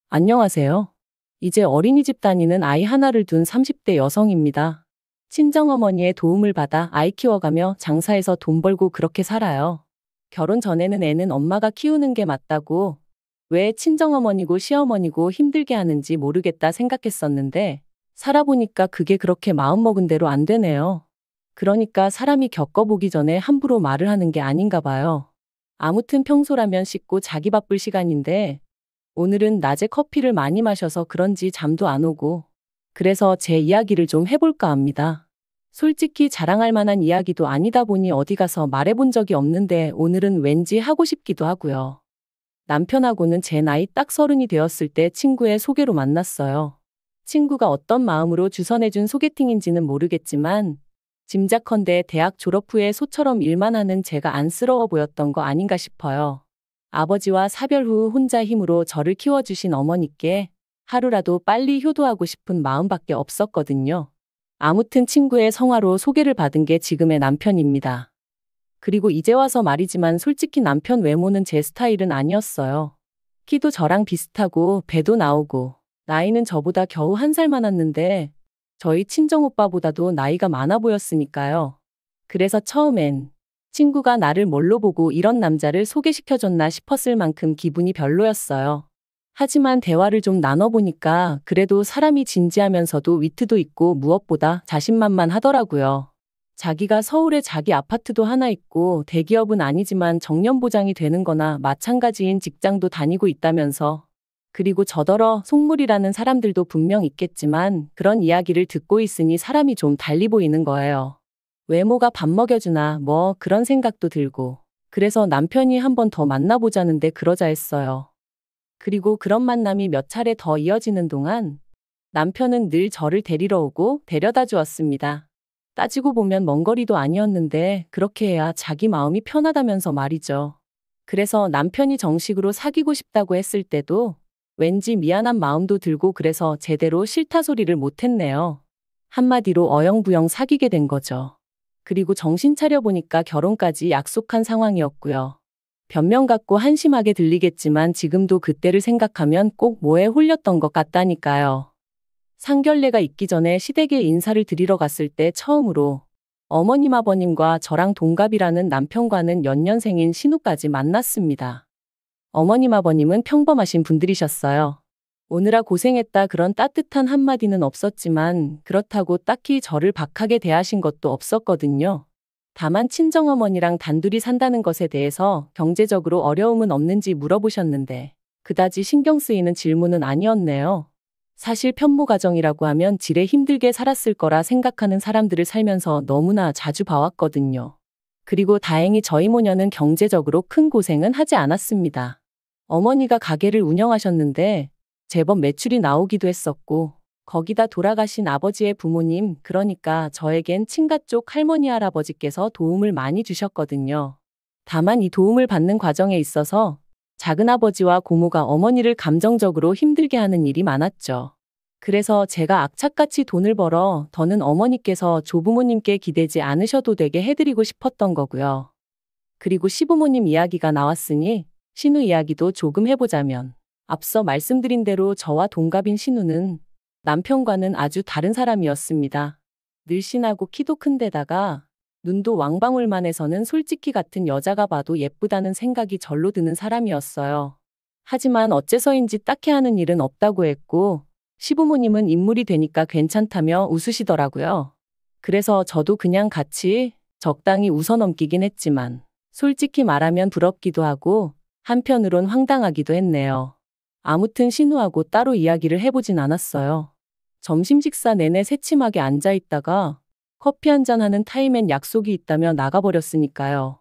안녕하세요. 이제 어린이집 다니는 아이 하나를 둔 30대 여성입니다. 친정어머니의 도움을 받아 아이 키워가며 장사해서 돈 벌고 그렇게 살아요. 결혼 전에는 애는 엄마가 키우는 게 맞다고, 왜 친정어머니고 시어머니고 힘들게 하는지 모르겠다 생각했었는데, 살아보니까 그게 그렇게 마음먹은 대로 안 되네요. 그러니까 사람이 겪어보기 전에 함부로 말을 하는 게 아닌가 봐요. 아무튼 평소라면 씻고 자기 바쁠 시간인데, 오늘은 낮에 커피를 많이 마셔서 그런지 잠도 안 오고, 그래서 제 이야기를 좀 해볼까 합니다. 솔직히 자랑할 만한 이야기도 아니다 보니 어디 가서 말해본 적이 없는데 오늘은 왠지 하고 싶기도 하고요. 남편하고는 제 나이 딱 30이 되었을 때 친구의 소개로 만났어요. 친구가 어떤 마음으로 주선해준 소개팅인지는 모르겠지만, 짐작컨대 대학 졸업 후에 소처럼 일만 하는 제가 안쓰러워 보였던 거 아닌가 싶어요. 아버지와 사별 후 혼자 힘으로 저를 키워주신 어머니께 하루라도 빨리 효도하고 싶은 마음밖에 없었거든요. 아무튼 친구의 성화로 소개를 받은 게 지금의 남편입니다. 그리고 이제 와서 말이지만 솔직히 남편 외모는 제 스타일은 아니었어요. 키도 저랑 비슷하고 배도 나오고 나이는 저보다 겨우 1살 많았는데 저희 친정오빠보다도 나이가 많아 보였으니까요. 그래서 처음엔 친구가 나를 뭘로 보고 이런 남자를 소개시켜줬나 싶었을 만큼 기분이 별로였어요. 하지만 대화를 좀 나눠보니까 그래도 사람이 진지하면서도 위트도 있고 무엇보다 자신만만하더라고요. 자기가 서울에 자기 아파트도 하나 있고 대기업은 아니지만 정년보장이 되는 거나 마찬가지인 직장도 다니고 있다면서, 그리고 저더러 속물이라는 사람들도 분명 있겠지만 그런 이야기를 듣고 있으니 사람이 좀 달리 보이는 거예요. 외모가 밥 먹여주나 뭐 그런 생각도 들고, 그래서 남편이 한 번 더 만나보자는데 그러자 했어요. 그리고 그런 만남이 몇 차례 더 이어지는 동안 남편은 늘 저를 데리러 오고 데려다 주었습니다. 따지고 보면 먼 거리도 아니었는데 그렇게 해야 자기 마음이 편하다면서 말이죠. 그래서 남편이 정식으로 사귀고 싶다고 했을 때도 왠지 미안한 마음도 들고 그래서 제대로 싫다 소리를 못했네요. 한마디로 어영부영 사귀게 된 거죠. 그리고 정신 차려보니까 결혼까지 약속한 상황이었고요. 변명 같고 한심하게 들리겠지만 지금도 그때를 생각하면 꼭 뭐에 홀렸던 것 같다니까요. 상견례가 있기 전에 시댁에 인사를 드리러 갔을 때 처음으로 어머님 아버님과 저랑 동갑이라는 남편과는 연년생인 신우까지 만났습니다. 어머님 아버님은 평범하신 분들이셨어요. 오느라 고생했다 그런 따뜻한 한마디는 없었지만 그렇다고 딱히 저를 박하게 대하신 것도 없었거든요. 다만 친정어머니랑 단둘이 산다는 것에 대해서 경제적으로 어려움은 없는지 물어보셨는데 그다지 신경 쓰이는 질문은 아니었네요. 사실 편모 가정이라고 하면 지레 힘들게 살았을 거라 생각하는 사람들을 살면서 너무나 자주 봐왔거든요. 그리고 다행히 저희 모녀는 경제적으로 큰 고생은 하지 않았습니다. 어머니가 가게를 운영하셨는데 제법 매출이 나오기도 했었고, 거기다 돌아가신 아버지의 부모님, 그러니까 저에겐 친가 쪽 할머니 할아버지께서 도움을 많이 주셨거든요. 다만 이 도움을 받는 과정에 있어서 작은아버지와 고모가 어머니를 감정적으로 힘들게 하는 일이 많았죠. 그래서 제가 악착같이 돈을 벌어 더는 어머니께서 조부모님께 기대지 않으셔도 되게 해드리고 싶었던 거고요. 그리고 시부모님 이야기가 나왔으니 신우 이야기도 조금 해보자면, 앞서 말씀드린 대로 저와 동갑인 신우는 남편과는 아주 다른 사람이었습니다. 늘씬하고 키도 큰 데다가 눈도 왕방울만 해서는 솔직히 같은 여자가 봐도 예쁘다는 생각이 절로 드는 사람이었어요. 하지만 어째서인지 딱히 하는 일은 없다고 했고, 시부모님은 인물이 되니까 괜찮다며 웃으시더라고요. 그래서 저도 그냥 같이 적당히 웃어넘기긴 했지만 솔직히 말하면 부럽기도 하고 한편으론 황당하기도 했네요. 아무튼 신우하고 따로 이야기를 해보진 않았어요. 점심 식사 내내 새침하게 앉아있다가 커피 한잔 하는 타임엔 약속이 있다며 나가버렸으니까요.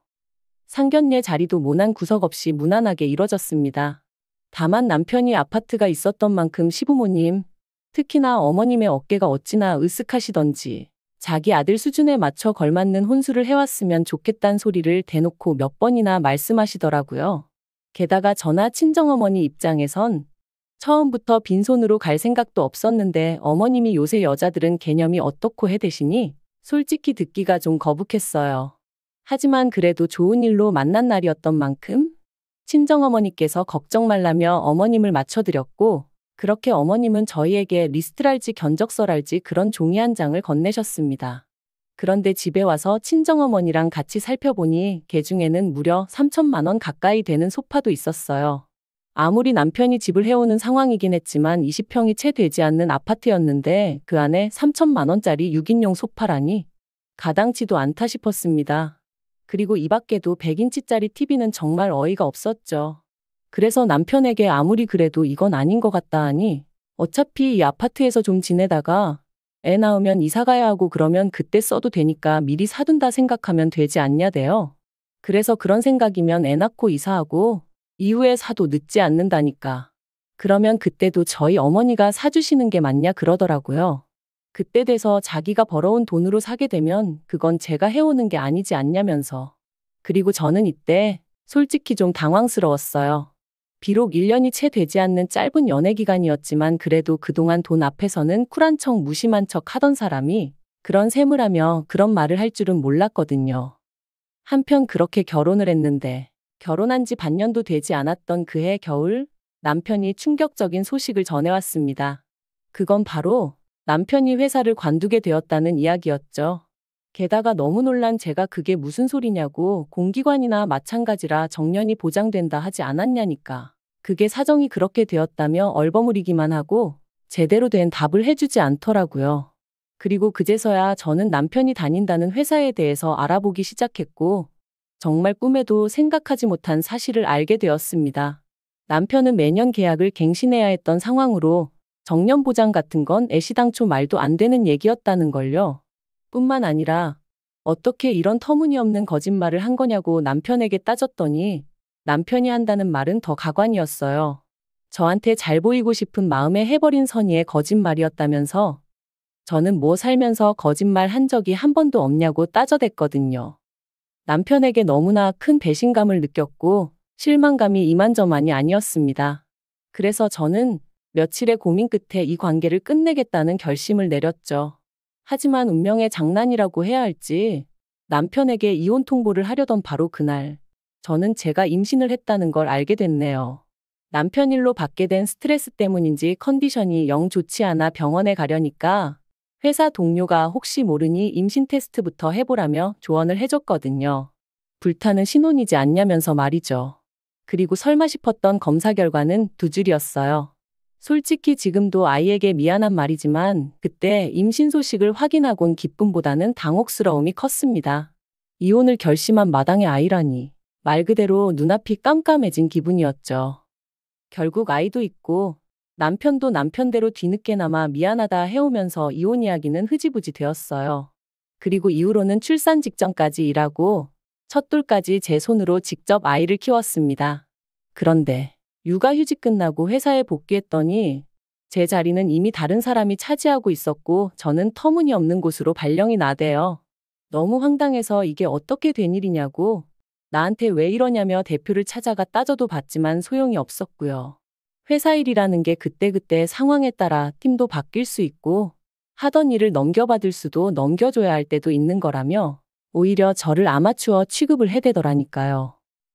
상견례 자리도 모난 구석 없이 무난하게 이뤄졌습니다. 다만 남편이 아파트가 있었던 만큼 시부모님, 특히나 어머님의 어깨가 어찌나 으쓱하시던지 자기 아들 수준에 맞춰 걸맞는 혼수를 해왔으면 좋겠단 소리를 대놓고 몇 번이나 말씀하시더라고요. 게다가 저나 친정어머니 입장에선 처음부터 빈손으로 갈 생각도 없었는데 어머님이 요새 여자들은 개념이 어떻고 해대시니 솔직히 듣기가 좀 거북했어요. 하지만 그래도 좋은 일로 만난 날이었던 만큼 친정어머니께서 걱정 말라며 어머님을 맞춰드렸고, 그렇게 어머님은 저희에게 리스트랄지 견적서랄지 그런 종이 한 장을 건네셨습니다. 그런데 집에 와서 친정어머니랑 같이 살펴보니 그 중에는 무려 3천만 원 가까이 되는 소파도 있었어요. 아무리 남편이 집을 해오는 상황이긴 했지만 20평이 채 되지 않는 아파트였는데 그 안에 3천만 원짜리 6인용 소파라니 가당치도 않다 싶었습니다. 그리고 이 밖에도 100인치짜리 TV는 정말 어이가 없었죠. 그래서 남편에게 아무리 그래도 이건 아닌 것 같다 하니 어차피 이 아파트에서 좀 지내다가 애 낳으면 이사 가야 하고 그러면 그때 써도 되니까 미리 사둔다 생각하면 되지 않냐대요. 그래서 그런 생각이면 애 낳고 이사하고 이후에 사도 늦지 않는다니까. 그러면 그때도 저희 어머니가 사주시는 게 맞냐 그러더라고요. 그때 돼서 자기가 벌어온 돈으로 사게 되면 그건 제가 해오는 게 아니지 않냐면서. 그리고 저는 이때 솔직히 좀 당황스러웠어요. 비록 1년이 채 되지 않는 짧은 연애 기간이었지만 그래도 그동안 돈 앞에서는 쿨한 척 무심한 척 하던 사람이 그런 셈을 하며 그런 말을 할 줄은 몰랐거든요. 한편 그렇게 결혼을 했는데 결혼한 지 반년도 되지 않았던 그해 겨울 남편이 충격적인 소식을 전해왔습니다. 그건 바로 남편이 회사를 관두게 되었다는 이야기였죠. 게다가 너무 놀란 제가 그게 무슨 소리냐고 공기관이나 마찬가지라 정년이 보장된다 하지 않았냐니까. 그게 사정이 그렇게 되었다며 얼버무리기만 하고 제대로 된 답을 해주지 않더라고요. 그리고 그제서야 저는 남편이 다닌다는 회사에 대해서 알아보기 시작했고 정말 꿈에도 생각하지 못한 사실을 알게 되었습니다. 남편은 매년 계약을 갱신해야 했던 상황으로 정년 보장 같은 건 애시당초 말도 안 되는 얘기였다는 걸요. 뿐만 아니라 어떻게 이런 터무니없는 거짓말을 한 거냐고 남편에게 따졌더니 남편이 한다는 말은 더 가관이었어요. 저한테 잘 보이고 싶은 마음에 해버린 선의의 거짓말이었다면서 저는 뭐 살면서 거짓말 한 적이 한 번도 없냐고 따져댔거든요. 남편에게 너무나 큰 배신감을 느꼈고 실망감이 이만저만이 아니었습니다. 그래서 저는 며칠의 고민 끝에 이 관계를 끝내겠다는 결심을 내렸죠. 하지만 운명의 장난이라고 해야 할지 남편에게 이혼 통보를 하려던 바로 그날 저는 제가 임신을 했다는 걸 알게 됐네요. 남편 일로 받게 된 스트레스 때문인지 컨디션이 영 좋지 않아 병원에 가려니까 회사 동료가 혹시 모르니 임신 테스트부터 해보라며 조언을 해줬거든요. 불타는 신혼이지 않냐면서 말이죠. 그리고 설마 싶었던 검사 결과는 2줄이었어요. 솔직히 지금도 아이에게 미안한 말이지만 그때 임신 소식을 확인하곤 기쁨보다는 당혹스러움이 컸습니다. 이혼을 결심한 마당의 아이라니 말 그대로 눈앞이 깜깜해진 기분이었죠. 결국 아이도 있고 남편도 남편대로 뒤늦게나마 미안하다 해오면서 이혼 이야기는 흐지부지 되었어요. 그리고 이후로는 출산 직전까지 일하고 첫돌까지 제 손으로 직접 아이를 키웠습니다. 그런데 육아휴직 끝나고 회사에 복귀했더니 제 자리는 이미 다른 사람이 차지하고 있었고 저는 터무니없는 곳으로 발령이 나대요. 너무 황당해서 이게 어떻게 된 일이냐고 나한테 왜 이러냐며 대표를 찾아가 따져도 봤지만 소용이 없었고요. 회사 일이라는 게 그때그때 상황에 따라 팀도 바뀔 수 있고 하던 일을 넘겨받을 수도 넘겨줘야 할 때도 있는 거라며 오히려 저를 아마추어 취급을 해대더라니까요.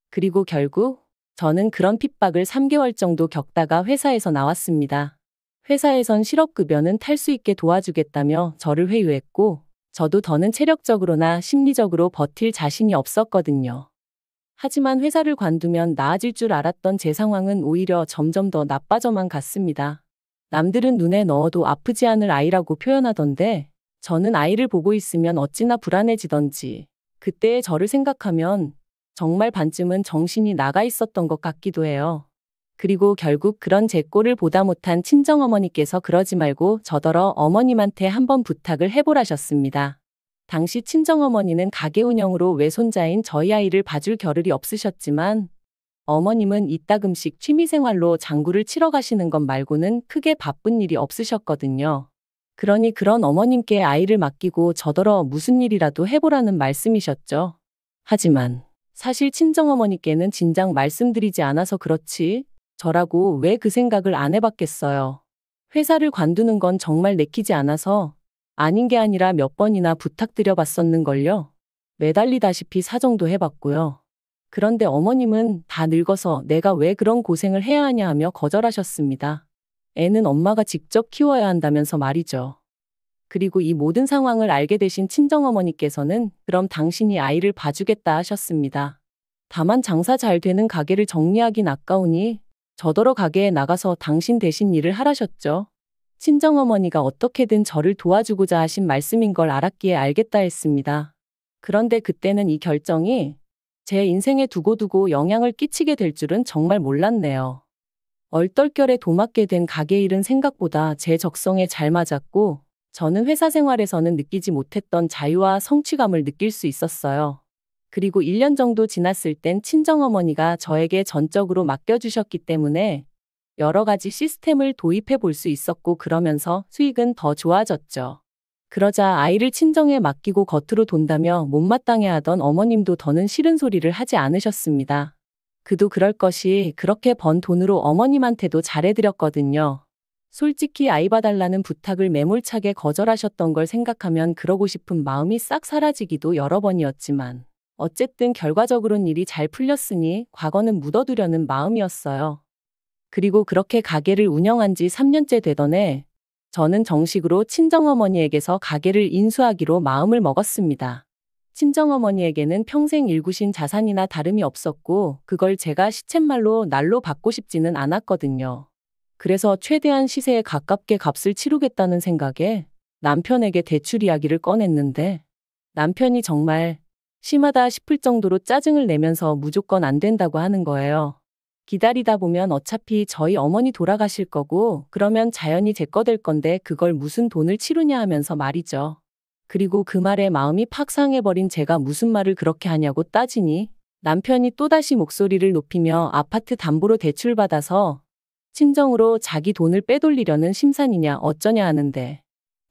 그리고 결국 저는 그런 핍박을 3개월 정도 겪다가 회사에서 나왔습니다. 회사에선 실업급여는 탈 수 있게 도와주겠다며 저를 회유했고 저도 더는 체력적으로나 심리적으로 버틸 자신이 없었거든요. 하지만 회사를 관두면 나아질 줄 알았던 제 상황은 오히려 점점 더 나빠져만 갔습니다. 남들은 눈에 넣어도 아프지 않을 아이라고 표현하던데 저는 아이를 보고 있으면 어찌나 불안해지던지 그때의 저를 생각하면 정말 반쯤은 정신이 나가 있었던 것 같기도 해요. 그리고 결국 그런 제 꼴을 보다 못한 친정어머니께서 그러지 말고 저더러 어머님한테 한번 부탁을 해보라셨습니다. 당시 친정어머니는 가게 운영으로 외손자인 저희 아이를 봐줄 겨를이 없으셨지만 어머님은 이따금씩 취미생활로 장구를 치러 가시는 것 말고는 크게 바쁜 일이 없으셨거든요. 그러니 그런 어머님께 아이를 맡기고 저더러 무슨 일이라도 해보라는 말씀이셨죠. 하지만 사실 친정어머니께는 진작 말씀드리지 않아서 그렇지 저라고 왜 그 생각을 안 해봤겠어요. 회사를 관두는 건 정말 내키지 않아서 아닌 게 아니라 몇 번이나 부탁드려봤었는걸요. 매달리다시피 사정도 해봤고요. 그런데 어머님은 다 늙어서 내가 왜 그런 고생을 해야 하냐 하며 거절하셨습니다. 애는 엄마가 직접 키워야 한다면서 말이죠. 그리고 이 모든 상황을 알게 되신 친정어머니께서는 그럼 당신이 아이를 봐주겠다 하셨습니다. 다만 장사 잘 되는 가게를 정리하긴 아까우니 저더러 가게에 나가서 당신 대신 일을 하라셨죠. 친정어머니가 어떻게든 저를 도와주고자 하신 말씀인 걸 알았기에 알겠다 했습니다. 그런데 그때는 이 결정이 제 인생에 두고두고 영향을 끼치게 될 줄은 정말 몰랐네요. 얼떨결에 도맡게 된 가게 일은 생각보다 제 적성에 잘 맞았고 저는 회사 생활에서는 느끼지 못했던 자유와 성취감을 느낄 수 있었어요. 그리고 1년 정도 지났을 땐 친정어머니가 저에게 전적으로 맡겨주셨기 때문에 여러 가지 시스템을 도입해 볼 수 있었고 그러면서 수익은 더 좋아졌죠. 그러자 아이를 친정에 맡기고 겉으로 돈다며 못마땅해하던 어머님도 더는 싫은 소리를 하지 않으셨습니다. 그도 그럴 것이 그렇게 번 돈으로 어머님한테도 잘해드렸거든요. 솔직히 아이 봐달라는 부탁을 매몰차게 거절하셨던 걸 생각하면 그러고 싶은 마음이 싹 사라지기도 여러 번이었지만 어쨌든 결과적으론 일이 잘 풀렸으니 과거는 묻어두려는 마음이었어요. 그리고 그렇게 가게를 운영한 지 3년째 되던 해 저는 정식으로 친정어머니에게서 가게를 인수하기로 마음을 먹었습니다. 친정어머니에게는 평생 일구신 자산이나 다름이 없었고 그걸 제가 시쳇말로 날로 받고 싶지는 않았거든요. 그래서 최대한 시세에 가깝게 값을 치르겠다는 생각에 남편에게 대출 이야기를 꺼냈는데 남편이 정말 심하다 싶을 정도로 짜증을 내면서 무조건 안 된다고 하는 거예요. 기다리다 보면 어차피 저희 어머니 돌아가실 거고 그러면 자연히 제 거 될 건데 그걸 무슨 돈을 치르냐 하면서 말이죠. 그리고 그 말에 마음이 팍 상해버린 제가 무슨 말을 그렇게 하냐고 따지니 남편이 또다시 목소리를 높이며 아파트 담보로 대출받아서 친정으로 자기 돈을 빼돌리려는 심산이냐 어쩌냐 하는데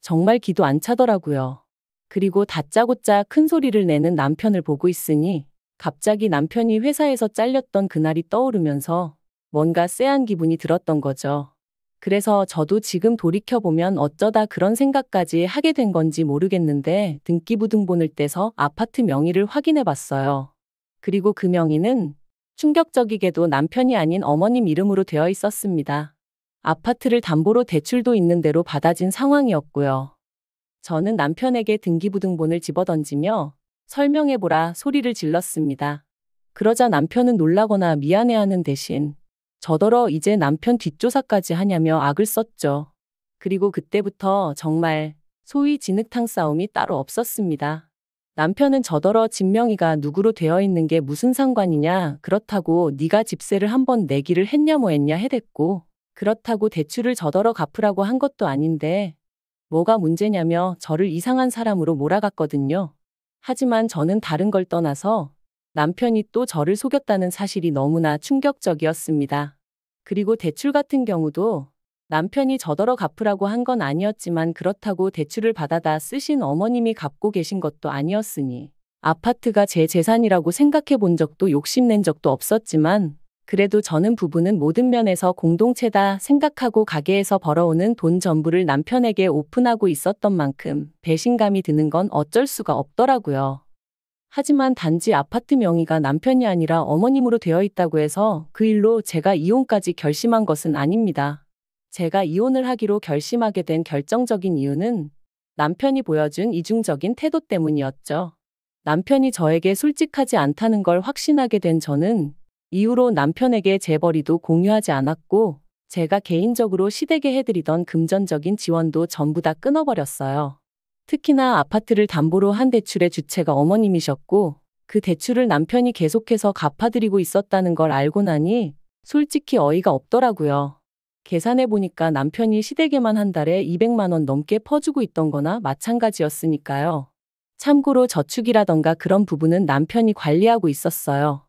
정말 기도 안 차더라고요. 그리고 다짜고짜 큰 소리를 내는 남편을 보고 있으니 갑자기 남편이 회사에서 잘렸던 그날이 떠오르면서 뭔가 쎄한 기분이 들었던 거죠. 그래서 저도 지금 돌이켜보면 어쩌다 그런 생각까지 하게 된 건지 모르겠는데 등기부등본을 떼서 아파트 명의를 확인해 봤어요. 그리고 그 명의는 충격적이게도 남편이 아닌 어머님 이름으로 되어 있었습니다. 아파트를 담보로 대출도 있는 대로 받아진 상황이었고요. 저는 남편에게 등기부등본을 집어던지며 설명해보라 소리를 질렀습니다. 그러자 남편은 놀라거나 미안해하는 대신 저더러 이제 남편 뒷조사까지 하냐며 악을 썼죠. 그리고 그때부터 정말 소위 진흙탕 싸움이 따로 없었습니다. 남편은 저더러 집 명의가 누구로 되어 있는 게 무슨 상관이냐, 그렇다고 네가 집세를 한번 내기를 했냐 뭐 했냐 해댔고 그렇다고 대출을 저더러 갚으라고 한 것도 아닌데 뭐가 문제냐며 저를 이상한 사람으로 몰아갔거든요. 하지만 저는 다른 걸 떠나서 남편이 또 저를 속였다는 사실이 너무나 충격적이었습니다. 그리고 대출 같은 경우도 남편이 저더러 갚으라고 한 건 아니었지만 그렇다고 대출을 받아다 쓰신 어머님이 갚고 계신 것도 아니었으니 아파트가 제 재산이라고 생각해 본 적도 욕심낸 적도 없었지만 그래도 저는 부부는 모든 면에서 공동체다 생각하고 가게에서 벌어오는 돈 전부를 남편에게 오픈하고 있었던 만큼 배신감이 드는 건 어쩔 수가 없더라고요. 하지만 단지 아파트 명의가 남편이 아니라 어머님으로 되어 있다고 해서 그 일로 제가 이혼까지 결심한 것은 아닙니다. 제가 이혼을 하기로 결심하게 된 결정적인 이유는 남편이 보여준 이중적인 태도 때문이었죠. 남편이 저에게 솔직하지 않다는 걸 확신하게 된 저는 이후로 남편에게 재벌이도 공유하지 않았고 제가 개인적으로 시댁에 해드리던 금전적인 지원도 전부 다 끊어버렸어요. 특히나 아파트를 담보로 한 대출의 주체가 어머님이셨고 그 대출을 남편이 계속해서 갚아드리고 있었다는 걸 알고 나니 솔직히 어이가 없더라고요. 계산해보니까 남편이 시댁에만 한 달에 200만 원 넘게 퍼주고 있던 거나 마찬가지였으니까요. 참고로 저축이라던가 그런 부분은 남편이 관리하고 있었어요.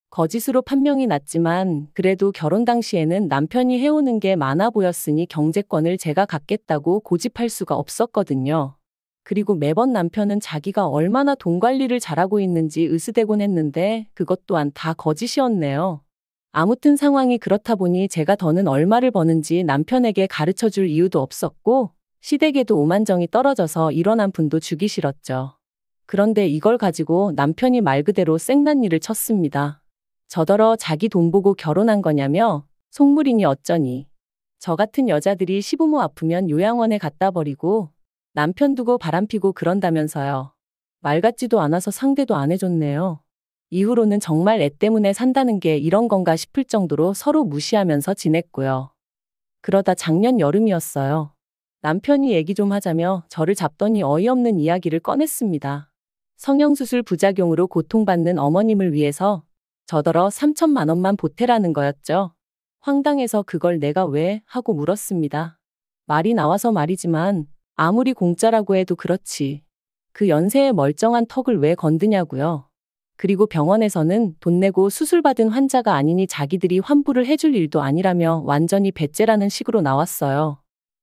거짓으로 판명이 났지만 그래도 결혼 당시에는 남편이 해오는 게 많아 보였으니 경제권을 제가 갖겠다고 고집할 수가 없었거든요. 그리고 매번 남편은 자기가 얼마나 돈 관리를 잘하고 있는지 으스대곤 했는데 그것 또한 다 거짓이었네요. 아무튼 상황이 그렇다 보니 제가 더는 얼마를 버는지 남편에게 가르쳐줄 이유도 없었고 시댁에도 오만정이 떨어져서 일어난 분도 주기 싫었죠. 그런데 이걸 가지고 남편이 말 그대로 생난리를 쳤습니다. 저더러 자기 돈 보고 결혼한 거냐며 속물이니 어쩌니. 저 같은 여자들이 시부모 아프면 요양원에 갖다 버리고 남편 두고 바람피고 그런다면서요. 말 같지도 않아서 상대도 안 해줬네요. 이후로는 정말 애 때문에 산다는 게 이런 건가 싶을 정도로 서로 무시하면서 지냈고요. 그러다 작년 여름이었어요. 남편이 얘기 좀 하자며 저를 잡더니 어이없는 이야기를 꺼냈습니다. 성형수술 부작용으로 고통받는 어머님을 위해서 저더러 3천만 원만 보태라는 거였죠. 황당해서 그걸 내가 왜 하고 물었습니다. 말이 나와서 말이지만 아무리 공짜라고 해도 그렇지. 그 연세에 멀쩡한 턱을 왜 건드냐고요. 그리고 병원에서는 돈 내고 수술받은 환자가 아니니 자기들이 환불을 해줄 일도 아니라며 완전히 배째라는 식으로 나왔어요.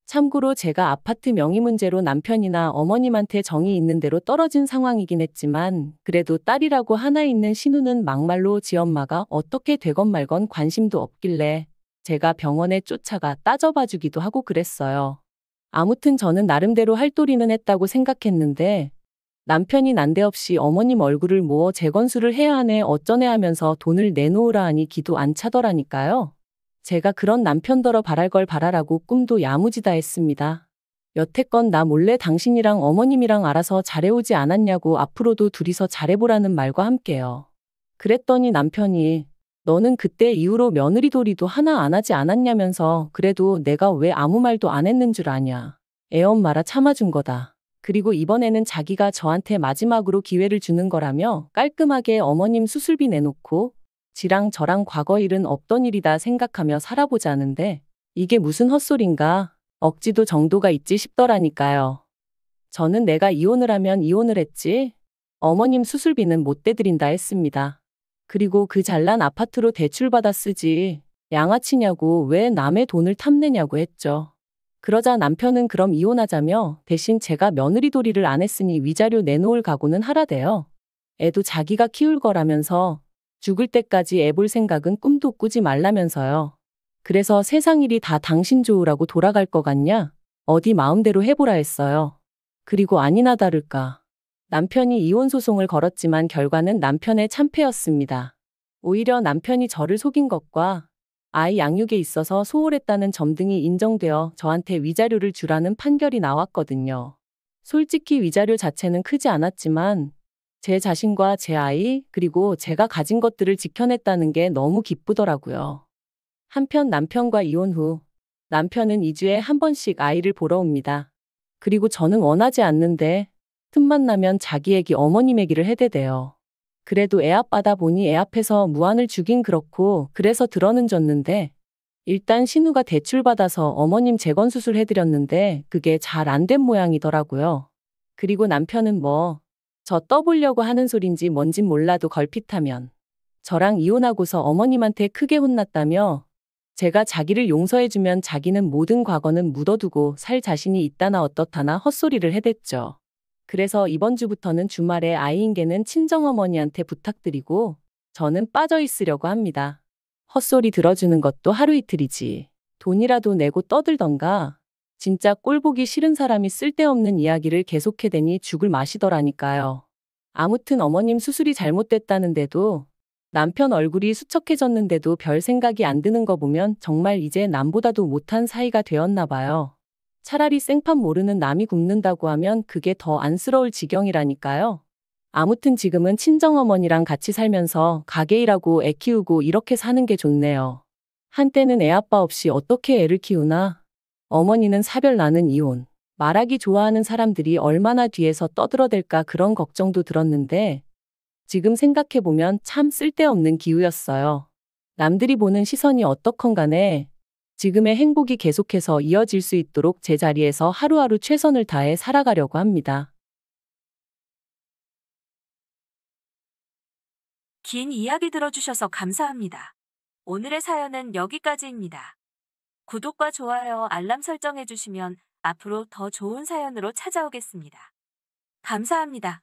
참고로 제가 아파트 명의 문제로 남편이나 어머님한테 정이 있는 대로 떨어진 상황이긴 했지만 그래도 딸이라고 하나 있는 신우는 막말로 지엄마가 어떻게 되건 말건 관심도 없길래 제가 병원에 쫓아가 따져봐주기도 하고 그랬어요. 아무튼 저는 나름대로 할 도리는 했다고 생각했는데 남편이 난데없이 어머님 얼굴을 모어 재건수를 해야 하네 어쩌네 하면서 돈을 내놓으라 하니 기도 안 차더라니까요. 제가 그런 남편더러 바랄 걸 바라라고 꿈도 야무지다 했습니다. 여태껏 나 몰래 당신이랑 어머님이랑 알아서 잘해오지 않았냐고 앞으로도 둘이서 잘해보라는 말과 함께요. 그랬더니 남편이 너는 그때 이후로 며느리 도리도 하나 안 하지 않았냐면서 그래도 내가 왜 아무 말도 안 했는 줄 아냐. 애엄마라 참아준 거다. 그리고 이번에는 자기가 저한테 마지막으로 기회를 주는 거라며 깔끔하게 어머님 수술비 내놓고 지랑 저랑 과거 일은 없던 일이다 생각하며 살아보자는데 이게 무슨 헛소린가 억지도 정도가 있지 싶더라니까요. 저는 내가 이혼을 하면 이혼을 했지 어머님 수술비는 못 대드린다 했습니다. 그리고 그 잘난 아파트로 대출받아 쓰지 양아치냐고 왜 남의 돈을 탐내냐고 했죠. 그러자 남편은 그럼 이혼하자며 대신 제가 며느리 도리를 안 했으니 위자료 내놓을 각오는 하라대요. 애도 자기가 키울 거라면서 죽을 때까지 애 볼 생각은 꿈도 꾸지 말라면서요. 그래서 세상 일이 다 당신 좋으라고 돌아갈 것 같냐? 어디 마음대로 해보라 했어요. 그리고 아니나 다를까. 남편이 이혼 소송을 걸었지만 결과는 남편의 참패였습니다. 오히려 남편이 저를 속인 것과 아이 양육에 있어서 소홀했다는 점 등이 인정되어 저한테 위자료를 주라는 판결이 나왔거든요. 솔직히 위자료 자체는 크지 않았지만 제 자신과 제 아이 그리고 제가 가진 것들을 지켜냈다는 게 너무 기쁘더라고요. 한편 남편과 이혼 후 남편은 2주에 한 번씩 아이를 보러 옵니다. 그리고 저는 원하지 않는데 틈만 나면 자기 얘기 어머님 얘기를 해대대요. 그래도 애 아빠다 보니 애 앞에서 무안을 주긴 그렇고 그래서 들어는 줬는데 일단 신우가 대출받아서 어머님 재건수술 해드렸는데 그게 잘 안 된 모양이더라고요. 그리고 남편은 저 떠보려고 하는 소린지 뭔진 몰라도 걸핏하면 저랑 이혼하고서 어머님한테 크게 혼났다며 제가 자기를 용서해주면 자기는 모든 과거는 묻어두고 살 자신이 있다나 어떻다나 헛소리를 해댔죠. 그래서 이번 주부터는 주말에 아이인계는 친정어머니한테 부탁드리고 저는 빠져 있으려고 합니다. 헛소리 들어주는 것도 하루 이틀이지. 돈이라도 내고 떠들던가. 진짜 꼴보기 싫은 사람이 쓸데없는 이야기를 계속해대니 죽을 맛이더라니까요. 아무튼 어머님 수술이 잘못됐다는데도 남편 얼굴이 수척해졌는데도 별 생각이 안 드는 거 보면 정말 이제 남보다도 못한 사이가 되었나 봐요. 차라리 생판 모르는 남이 굶는다고 하면 그게 더 안쓰러울 지경이라니까요. 아무튼 지금은 친정어머니랑 같이 살면서 가게 일하고 애 키우고 이렇게 사는 게 좋네요. 한때는 애 아빠 없이 어떻게 애를 키우나? 어머니는 사별 나는 이혼. 말하기 좋아하는 사람들이 얼마나 뒤에서 떠들어댈까 그런 걱정도 들었는데 지금 생각해보면 참 쓸데없는 기우였어요. 남들이 보는 시선이 어떻건 간에 지금의 행복이 계속해서 이어질 수 있도록 제자리에서 하루하루 최선을 다해 살아가려고 합니다. 긴 이야기 들어주셔서 감사합니다. 오늘의 사연은 여기까지입니다. 구독과 좋아요, 알람 설정해주시면 앞으로 더 좋은 사연으로 찾아오겠습니다. 감사합니다.